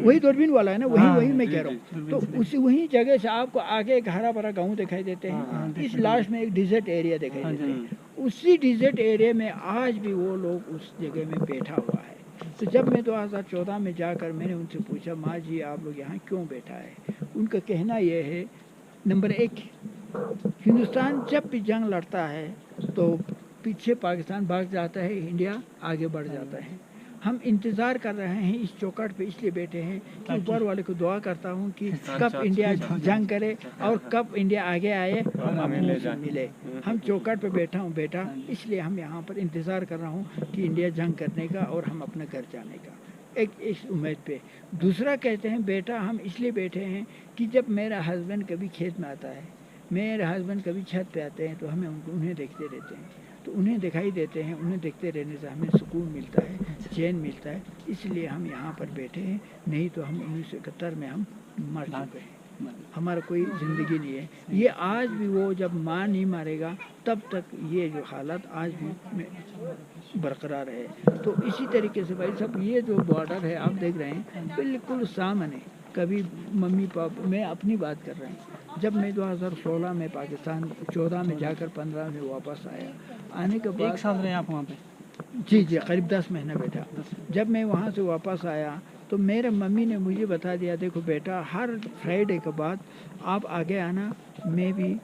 वही दूरबीन वाला है ना, वही मैं कह रहा हूँ। तो उसी वही जगह से आपको आगे एक हरा भरा गाँव दिखाई देते हैं, इस लास्ट में एक डिजर्ट एरिया दिखाई देते हैं। उसी डिजर्ट एरिया में आज भी वो लोग उस जगह में बैठा हुआ है। तो जब मैं 2014 में जाकर मैंने उनसे पूछा, माँ जी आप लोग यहाँ क्यों बैठा है, उनका कहना ये है, नंबर एक, हिंदुस्तान जब भी जंग लड़ता है तो पीछे पाकिस्तान भाग जाता है, इंडिया आगे बढ़ जाता है। हम इंतज़ार कर रहे हैं, इस चौखट पे इसलिए बैठे हैं कि ऊपर वाले को दुआ करता हूँ कि कब इंडिया जंग करे और कब इंडिया आगे आए, हम अपने से मिले। हम चौखट पे बैठा हूँ बेटा, इसलिए हम यहाँ पर इंतज़ार कर रहा हूँ कि इंडिया जंग करने का और हम अपने घर जाने का, एक इस उम्मीद पे। दूसरा कहते हैं बेटा हम इसलिए बैठे हैं कि जब मेरा हस्बैंड कभी खेत में आता है, मेरे हस्बैंड कभी छत पे आते हैं, तो हमें उन्हें देखते रहते हैं, तो उन्हें दिखाई देते हैं, उन्हें देखते रहने से हमें सुकून मिलता है, चैन मिलता है, इसलिए हम यहाँ पर बैठे हैं। नहीं तो हम 1971 में हम मर चुके हैं, हमारा कोई ज़िंदगी नहीं है। ये आज भी वो जब माँ नहीं मारेगा तब तक ये जो हालत आज भी बरकरार है। तो इसी तरीके से भाई साहब ये जो बॉर्डर है आप देख रहे हैं बिल्कुल सामने, कभी मम्मी पापा, मैं अपनी बात कर रहा हूँ, जब मैं 2016 में पाकिस्तान 14 में जाकर 15 में वापस आया, आने के बाद 1 साल रहे आप वहाँ पे? जी करीब 10 महीने बैठा। जब मैं वहाँ से वापस आया तो मेरे मम्मी ने मुझे बता दिया, देखो बेटा हर फ्राइडे के बाद आप आगे आना, मैं भी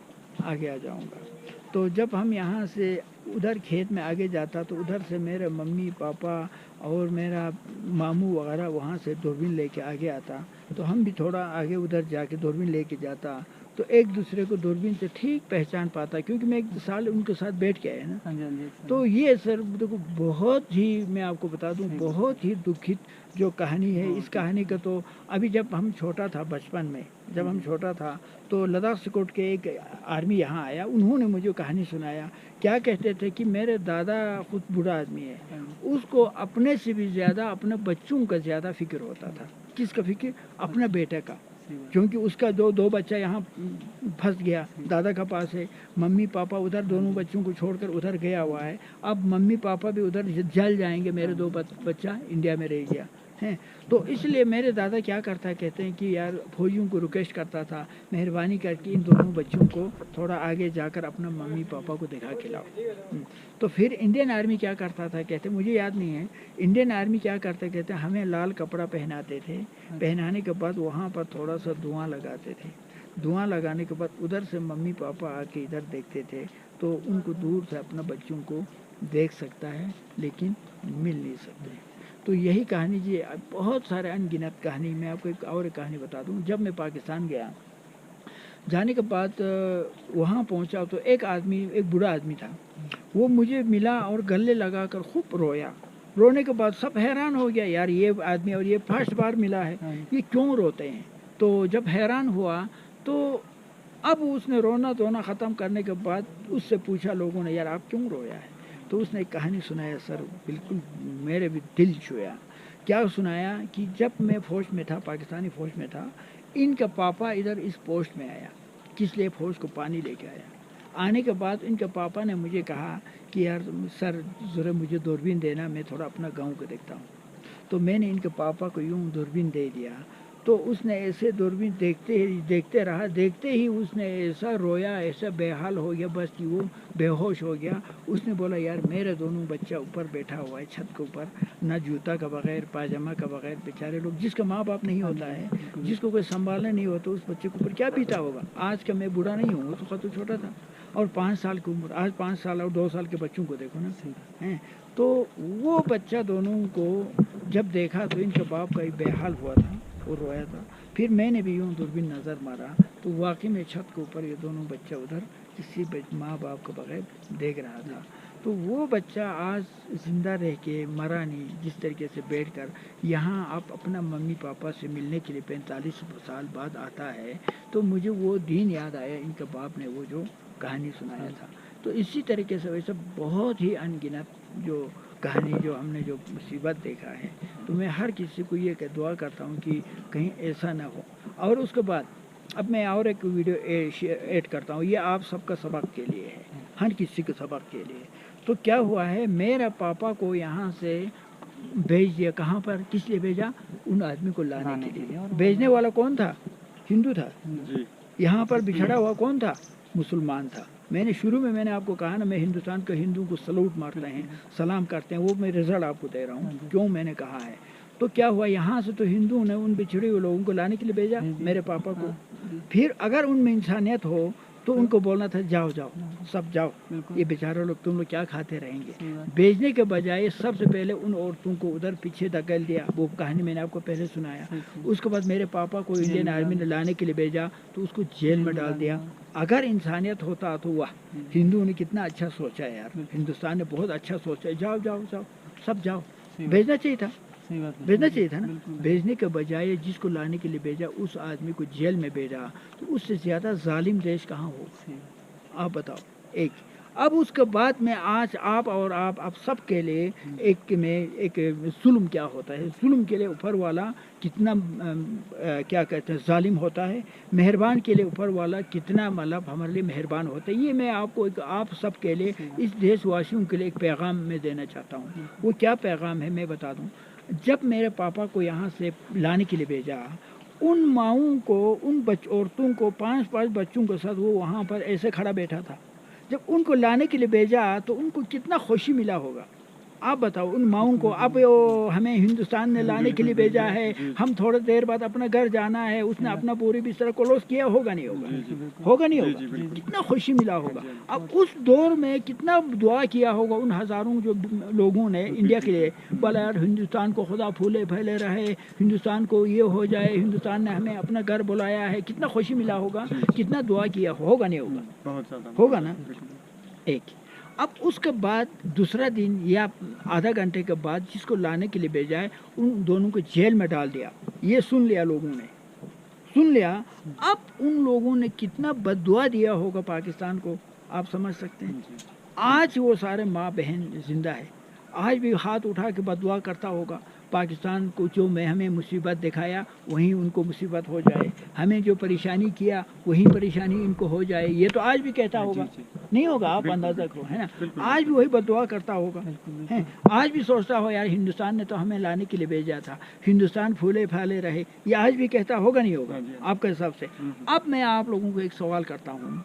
आगे आ जाऊँगा। तो जब हम यहाँ से उधर खेत में आगे जाता तो उधर से मेरे मम्मी पापा और मेरा मामू वगैरह वहाँ से दूरबीन लेके आगे आता, तो हम भी थोड़ा आगे उधर जाके दूरबीन लेके जाता, तो एक दूसरे को दूरबीन से ठीक पहचान पाता, क्योंकि मैं 1 साल उनके साथ बैठ के आया ना। तो ये सर देखो बहुत ही, मैं आपको बता दूं, बहुत ही दुखित जो कहानी है। इस कहानी का तो अभी जब हम छोटा था, बचपन में जब हम छोटा था, तो लद्दाख सिकोट के एक आर्मी यहाँ आया, उन्होंने मुझे कहानी सुनाया। क्या कहते थे कि मेरे दादा खुद बूढ़ा आदमी है, उसको अपने से भी ज़्यादा अपने बच्चों का ज़्यादा फिक्र होता था। किसका फिक्र? अपने बेटे का, क्योंकि उसका दो बच्चा यहाँ फंस गया, दादा का पास है, मम्मी पापा उधर दोनों बच्चों को छोड़कर उधर गया हुआ है, अब मम्मी पापा भी उधर जल जाएंगे, मेरे 2 बच्चा इंडिया में रह गया है। तो इसलिए मेरे दादा क्या करता है, कहते हैं कि यार फौजियों को रिक्वेस्ट करता था, मेहरबानी करके इन दोनों बच्चों को थोड़ा आगे जाकर अपना मम्मी पापा को दिखा के लाओ। तो फिर इंडियन आर्मी क्या करता था, कहते मुझे याद नहीं है, इंडियन आर्मी क्या करते, कहते हमें लाल कपड़ा पहनाते थे, पहनाने के बाद वहाँ पर थोड़ा सा धुआं लगाते थे, धुआं लगाने के बाद उधर से मम्मी पापा आके इधर देखते थे, तो उनको दूर से अपना बच्चों को देख सकता है लेकिन मिल नहीं सकते। तो यही कहानी जी, बहुत सारे अनगिनत कहानी। मैं आपको एक और कहानी बता दूं। जब मैं पाकिस्तान गया, जाने के बाद वहाँ पहुँचा तो एक आदमी, एक बूढ़ा आदमी था, वो मुझे मिला और गले लगा कर खूब रोया। रोने के बाद सब हैरान हो गया, यार ये आदमी और ये फर्स्ट बार मिला है, ये क्यों रोते हैं। तो जब हैरान हुआ तो अब उसने रोना धोना ख़त्म करने के बाद उससे पूछा लोगों ने, यार आप क्यों रोया है। तो उसने एक कहानी सुनाया सर, बिल्कुल मेरे भी दिल छुआ। क्या सुनाया कि जब मैं फ़ौज में था, पाकिस्तानी फ़ौज में था, इनका पापा इधर इस पोस्ट में आया, किस लिए, फ़ौज को पानी लेके आया। आने के बाद इनके पापा ने मुझे कहा कि यार सर ज़रा मुझे दूरबीन देना, मैं थोड़ा अपना गांव को देखता हूँ। तो मैंने इनके पापा को यूँ दूरबीन दे दिया, तो उसने ऐसे दूरबीन देखते रहा, देखते ही उसने ऐसा रोया, ऐसा बेहाल हो गया, बस कि वो बेहोश हो गया। उसने बोला यार मेरे दोनों बच्चा ऊपर बैठा हुआ है छत के ऊपर, ना जूता का बगैर, पायजामा का बगैर, बेचारे लोग, जिसका माँ बाप नहीं होता है, जिसको कोई संभालना नहीं होता, उस बच्चे के ऊपर क्या बीता होगा। आज का मैं बूढ़ा नहीं हूँ, तो छोटा था, और 5 साल की उम्र, आज 5 साल और 2 साल के बच्चों को देखो ना हैं। तो वो बच्चा दोनों को जब देखा तो इनके बाप का बेहाल हुआ था, वो रोया था। फिर मैंने भी यूँ दूरबीन नज़र मारा तो वाकई में छत के ऊपर ये दोनों बच्चा उधर किसी माँ बाप के बगैर देख रहा था। तो वो बच्चा आज ज़िंदा रह के मरा नहीं, जिस तरीके से बैठकर यहाँ आप अपना मम्मी पापा से मिलने के लिए 45 साल बाद आता है, तो मुझे वो दिन याद आया, इनके बाप ने वो जो कहानी सुनाया था। तो इसी तरीके से वैसे बहुत ही अनगिनत जो कहानी, जो हमने जो मुसीबत देखा है, तो मैं हर किसी को ये दुआ करता हूँ कि कहीं ऐसा ना हो। और उसके बाद अब मैं और एक वीडियो ऐड करता हूँ, ये आप सबका सबक के लिए है, हर किसी के सबक के लिए। तो क्या हुआ है, मेरा पापा को यहाँ से भेज दिया, कहाँ पर, किस लिए भेजा, उन आदमी को लाने के लिए। भेजने वाला कौन था? हिंदू था। यहाँ पर बिछड़ा हुआ कौन था? मुसलमान था। मैंने शुरू में मैंने आपको कहा ना, मैं हिंदुस्तान के हिंदू को सलूट मारते हैं, सलाम करते हैं, वो मैं रिजल्ट आपको दे रहा हूँ क्यों मैंने कहा है। तो क्या हुआ, यहाँ से तो हिंदू ने उन बिछड़े हुए लोगों को लाने के लिए भेजा, मेरे पापा को। फिर अगर उनमें इंसानियत हो तो उनको बोलना था जाओ जाओ सब जाओ, ये बेचारे लोग तुम लोग क्या खाते रहेंगे। भेजने के बजाय सबसे पहले उन औरतों को उधर पीछे धकेल दिया, वो कहानी मैंने आपको पहले सुनाया। उसके बाद मेरे पापा को इंडियन आर्मी ने लाने के लिए भेजा तो उसको जेल में डाल दिया। अगर इंसानियत होता तो वाह, हिंदुओं ने कितना अच्छा सोचा है यार, हिंदुस्तान ने बहुत अच्छा सोचा है, जाओ जाओ जाओ सब जाओ। भेजना चाहिए था, भेजना चाहिए था ना। भेजने के बजाय जिसको लाने के लिए भेजा उस आदमी को जेल में भेजा, तो उससे ज़्यादा जालिम देश कहाँ हो, आप बताओ। एक अब उसके बाद में आज आप और आप सब के लिए एक जुल्म क्या होता है, जुल्म के लिए ऊपर वाला कितना क्या कहते हैं जालिम होता है, मेहरबान के लिए ऊपर वाला कितना मतलब हमारे लिए मेहरबान होता है। ये मैं आपको आप सब के लिए, इस देशवासियों के लिए एक पैगाम मैं देना चाहता हूँ। वो क्या पैगाम है मैं बता दूँ। जब मेरे पापा को यहाँ से लाने के लिए भेजा, उन माँओं को, उन औरतों को 5-5 बच्चों के साथ वो वहाँ पर ऐसे खड़ा बैठा था। जब उनको लाने के लिए भेजा तो उनको कितना खुशी मिला होगा, आप बताओ उन माँओं को। अब हमें हिंदुस्तान ने लाने के लिए भेजा है, हम थोड़ी देर बाद अपना घर जाना है, उसने अपना पूरी बिस्तर क्लोज किया, होगा नहीं होगा, होगा नहीं होगा, कितना खुशी मिला होगा। अब उस दौर में कितना दुआ किया होगा उन हज़ारों जो लोगों ने इंडिया के लिए, बोला यार हिंदुस्तान को खुदा फूले फैले रहे, हिंदुस्तान को ये हो जाए, हिंदुस्तान ने हमें अपना घर बुलाया है, कितना खुशी मिला होगा, कितना दुआ किया होगा नहीं होगा, होगा ना। एक अब उसके बाद दूसरा दिन या आधा घंटे के बाद जिसको लाने के लिए भेजा है उन दोनों को जेल में डाल दिया। ये सुन लिया लोगों ने, सुन लिया। अब उन लोगों ने कितना बददुआ दिया होगा पाकिस्तान को, आप समझ सकते हैं। आज वो सारे माँ बहन जिंदा है, आज भी हाथ उठा के बददुआ करता होगा पाकिस्तान को, जो मैं हमें मुसीबत दिखाया वहीं उनको मुसीबत हो जाए, हमें जो परेशानी किया वहीं परेशानी इनको हो जाए, ये तो आज भी कहता होगा, नहीं होगा, आप अंदाज़ा करो, है ना। आज भी वही बददुआ करता होगा, है। आज भी सोचता हो यार हिंदुस्तान ने तो हमें लाने के लिए भेजा था, हिंदुस्तान फूले फैले रहे, ये आज भी कहता होगा नहीं होगा आपके हिसाब से। अब मैं आप लोगों को एक सवाल करता हूँ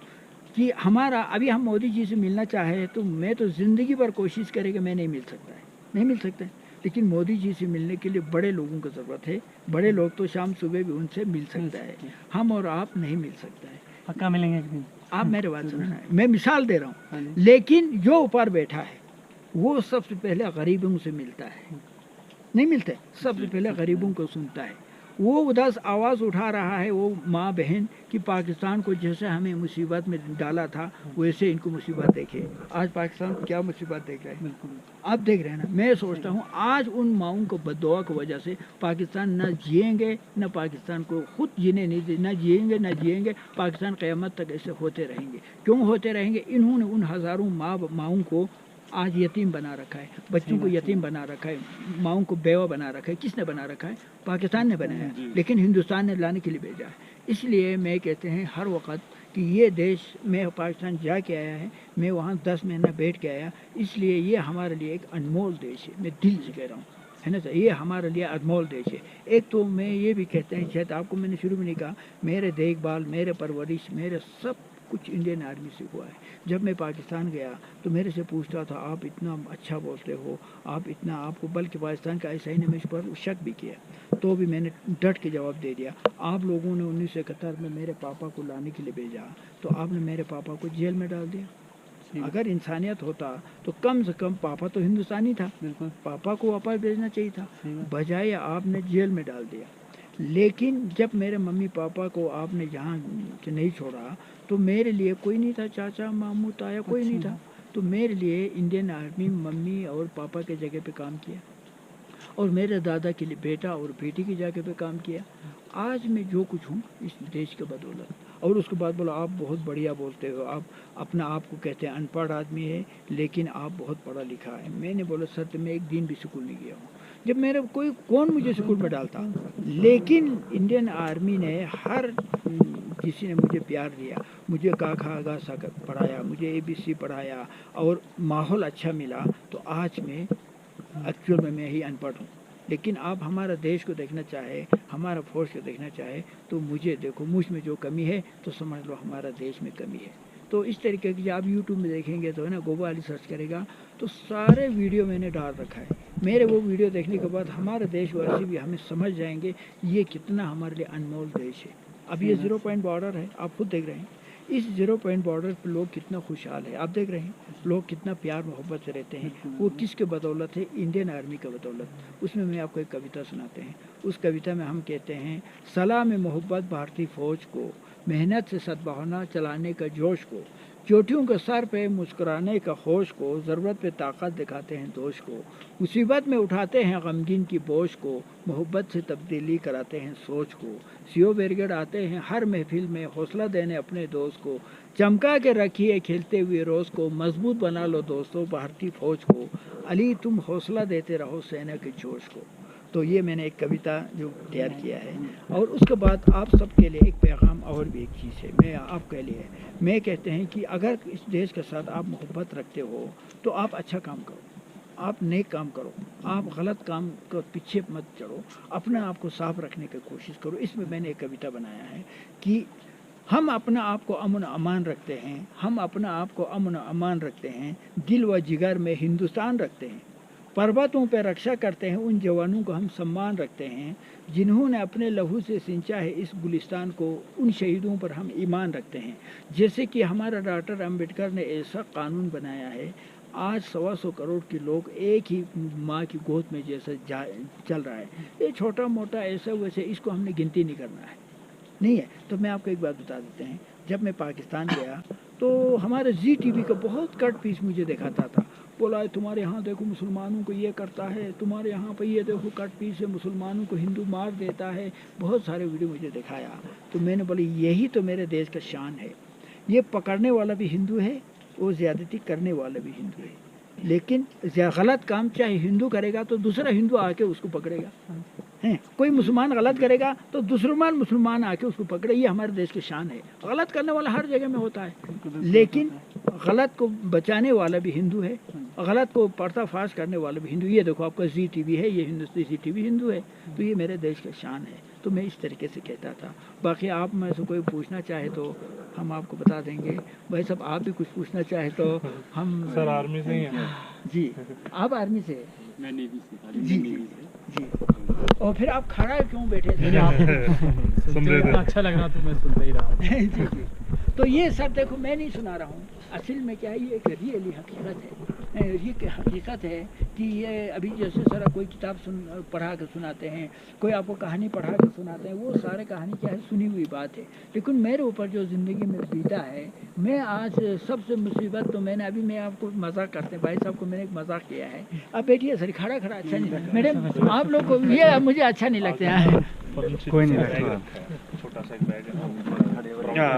कि हमारा अभी हम मोदी जी से मिलना चाहे तो मैं तो ज़िंदगी भर कोशिश करें कि मैं नहीं मिल सकता है, नहीं मिल सकता है, लेकिन मोदी जी से मिलने के लिए बड़े लोगों की ज़रूरत है। बड़े लोग तो शाम सुबह भी उनसे मिल सकता है, हम और आप नहीं मिल सकता है। पक्का मिलेंगे एक दिन। आप मेरे बात सुनना है, मैं मिसाल दे रहा हूँ। लेकिन जो ऊपर बैठा है वो सबसे पहले गरीबों से मिलता है, नहीं मिलते, सबसे पहले गरीबों को सुनता है। वो उधर आवाज़ उठा रहा है वो माँ बहन कि पाकिस्तान को जैसे हमें मुसीबत में डाला था वैसे इनको मुसीबत देखे। आज पाकिस्तान को क्या मुसीबत देख रहे हैं, आप देख रहे हैं ना। मैं सोचता हूँ आज उन माँओं को बददुआ की वजह से पाकिस्तान न जिएंगे, न पाकिस्तान को खुद जीने नहीं, न जिएंगे न जिएंगे, पाकिस्तान क़यामत तक ऐसे होते रहेंगे। क्यों होते रहेंगे? इन्होंने उन हज़ारों माँओं को आज यतीम बना रखा है, बच्चों को यतीम बना रखा है, माँओं को बेवा बना रखा है। किसने बना रखा है? पाकिस्तान ने बनाया, लेकिन हिंदुस्तान ने लाने के लिए भेजा है। इसलिए मैं कहते हैं हर वक्त कि ये देश, मैं पाकिस्तान जा के आया है, मैं वहाँ 10 महीना बैठ के आया, इसलिए ये हमारे लिए एक अनमोल देश है, मैं दिल से कह रहा हूँ, है ना सर, ये हमारे लिए अनमोल देश है। एक तो मैं ये भी कहते हैं, शायद आपको मैंने शुरू में नहीं कहा, मेरे देखभाल, मेरे परवरिश, मेरे सब कुछ इंडियन आर्मी से हुआ है। जब मैं पाकिस्तान गया तो मेरे से पूछता था आप इतना अच्छा बोलते हो, आप इतना, आपको, बल्कि पाकिस्तान का ऐसा ही ने मुझ पर शक भी किया, तो भी मैंने डट के जवाब दे दिया। आप लोगों ने 1971 में मेरे पापा को लाने के लिए भेजा तो आपने मेरे पापा को जेल में डाल दिया। अगर इंसानियत होता तो कम से कम पापा तो हिंदुस्तानी था, पापा को वापस भेजना चाहिए था, बजाय आपने जेल में डाल दिया। लेकिन जब मेरे मम्मी पापा को आपने यहाँ से नहीं छोड़ा तो मेरे लिए कोई नहीं था, चाचा मामू ताया कोई नहीं था, तो मेरे लिए इंडियन आर्मी मम्मी और पापा के जगह पे काम किया, और मेरे दादा के लिए बेटा और बेटी की जगह पे काम किया। आज मैं जो कुछ हूँ इस देश के बदौलत। और उसके बाद बोला आप बहुत बढ़िया बोलते हो, आप अपना आप को कहते हैं अनपढ़ आदमी है लेकिन आप बहुत पढ़ा लिखा है। मैंने बोला सर तो मैं एक दिन भी स्कूल नहीं गया हूँ, जब मेरे कौन मुझे स्कूल में डालता। लेकिन इंडियन आर्मी ने हर किसी ने मुझे प्यार दिया, मुझे का खा गा सा पढ़ाया, मुझे ABC पढ़ाया और माहौल अच्छा मिला। तो आज मैं एक्चुअल में मैं ही अनपढ़ हूँ, لیکن آپ ہمارا دیش کو دیکھنا چاہے، ہمارا فوج کو دیکھنا چاہے تو مجھے دیکھو مجھ میں جو کمی ہے تو سمجھ لو ہمارا دیش میں کمی ہے۔ تو اس طریقے کی آپ یوٹیوب میں دیکھیں گے تو ہے نا، گوبا علی سرچ کرے گا تو سارے ویڈیو میں نے ڈال رکھا ہے۔ میرے وہ ویڈیو دیکھنے کے بعد ہمارے دیش واسی بھی ہمیں سمجھ جائیں گے یہ کتنا ہمارے لیے انمول دیش ہے۔ اب یہ 0 پوائنٹ بارڈر ہے، آپ خود دیکھ رہے ہیں اس 0 پوائنٹ بارڈر پہ لوگ کتنا خوشحال ہے، آپ دیکھ رہے ہیں لوگ کتنا پیار محبت سے رہتے ہیں۔ وہ کس کے بدولت ہے؟ انڈین آرمی کا بدولت۔ اس میں آپ کو ایک کویتا سناتے ہیں، اس کویتا میں ہم کہتے ہیں سلام محبت بھارتی فوج کو، محنت سے سدبھاونا چلانے کا جوش کو، چوٹیوں کے سر پہ مسکرانے کا ہوش کو، ضرورت پہ طاقت دکھاتے ہیں دوش کو، مصیبت میں اٹھاتے ہیں غمگین کی بوجھ کو، محبت سے تبدیلی کراتے ہیں سوچ کو، سیو بریگیڈ آتے ہیں ہر محفل میں حوصلہ دینے اپنے دوست کو، چمکا کے رکھیے کھیلتے ہوئے روز کو، مضبوط بنا لو دوستوں بھارتی فوج کو، علی تم حوصلہ دیتے رہو سینا کے جوش کو۔ تو یہ میں نے ایک کویتا جو تیار کیا ہے، اور اس کے بعد آپ سب کے لیے ایک پیغام اور بھی ایک چیز ہے، میں آپ کے لیے میں کہتے ہیں کہ اگر اس دیش کے ساتھ آپ محبت رکھتے ہو تو آپ اچھا کام کرو، آپ نیک کام کرو، آپ غلط کام کو پیچھے مت چڑھو، اپنے آپ کو صاف رکھنے کی کوشش کرو۔ اس میں نے ایک کویتا بنایا ہے کہ ہم اپنا آپ کو امن و امان رکھتے ہیں، ہم اپنا آپ کو امن و امان رکھتے ہیں، دل و جگر میں ہندوستان رکھتے ہیں، پروتوں پہ رکشا کرتے ہیں، ان جوانوں کو ہم سمان رکھتے ہیں جنہوں نے اپنے لہو سے سینچا ہے اس گلستان کو، ان شہیدوں پر ہم ایمان رکھتے ہیں۔ جیسے کہ ہمارا ڈاکٹر امبیڈکر نے ایسا قانون بنایا ہے، آج 125 کروڑ کے لوگ ایک ہی ماں کی گود میں جیسے چل رہا ہے، یہ چھوٹا موٹا ایسا ویسے اس کو ہم نے گنتی نہیں کرنا ہے، نہیں ہے۔ تو میں آپ کو ایک بات بتا دیتے ہیں، جب میں پاکستان گیا تو ہمارے زی ٹی وی کا بہت کٹ پیس مجھے دکھاتا تھا، بولا ہے تمہارے یہاں دیکھو مسلمانوں کو یہ کرتا ہے، تمہارے یہاں پہ یہ دیکھو کٹ پیس ہے، مسلمانوں کو ہندو مار دیتا ہے، بہت سارے ویڈیو مجھے دکھایا۔ تو میں نے بولی یہی تو میرے دیش کا شان ہے، یہ پکڑنے والا بھی ہندو ہے اور زیادتی کرنے والا بھی ہندو ہے، لیکن غلط کام چاہے ہندو کرے گا تو دوسرا ہندو آ کے اس کو پکڑے گا، کوئی مسلمان غلط کرے گا تو دوسرا مسلمان آ کے اس کو پکڑے، یہ ہمارے دیش کی شان ہے۔ غلط کرنے والا ہر جگہ میں ہوتا ہے، لیکن غلط کو بچانے والا بھی ہندو ہے، غلط کو پردہ فاش کرنے والا بھی ہندو۔ یہ دیکھو آپ کا زی ٹی وی ہے، یہ ہندوستانی زی ٹی وی ہندو ہے، تو یہ میرے دیش کا شان ہے۔ تو میں اس طریقے سے کہتا تھا۔ باقی آپ میں سے کوئی پوچھنا چاہے تو ہم آپ کو بتا دیں گے۔ بھائی صاحب آپ بھی کچھ پوچھنا چاہے تو ہم سر آرمی سے ہی ہیں؟ جی آپ آرمی سے؟ میں نیوی سے۔ جی جی۔ اور پھر آپ کھڑا کیوں بیٹھے تھے؟ اچھا لگ رہا تو میں سنتا ہی رہا۔ جی جی۔ تو یہ سب دیکھو میں نہیں سنا رہا ہوں، اصل میں کیا ہے یہ ایک ریئلی حقیقت ہے، یہ حقیقت ہے کہ یہ ابھی جیسے سر کوئی کتاب پڑھا کے سناتے ہیں، کوئی آپ کو کہانی پڑھا کے سناتے ہیں، وہ سارے کہانی کیا ہے سنی ہوئی بات ہے، لیکن میرے اوپر جو زندگی میں بیتا ہے، میں آج سب سے مصیبت تو میں نے ابھی میں آپ کو مذاق کرتے ہیں بھائی صاحب کو میں نے ایک مذاق کیا ہے، آپ بیٹھیے سر کھڑا کھڑا اچھا نہیں میڈم آپ لوگ کو یہ مجھے اچھا نہیں لگتا ہے۔ کوئی نہیں، چھوٹا سا ایک بیگ ہے نا،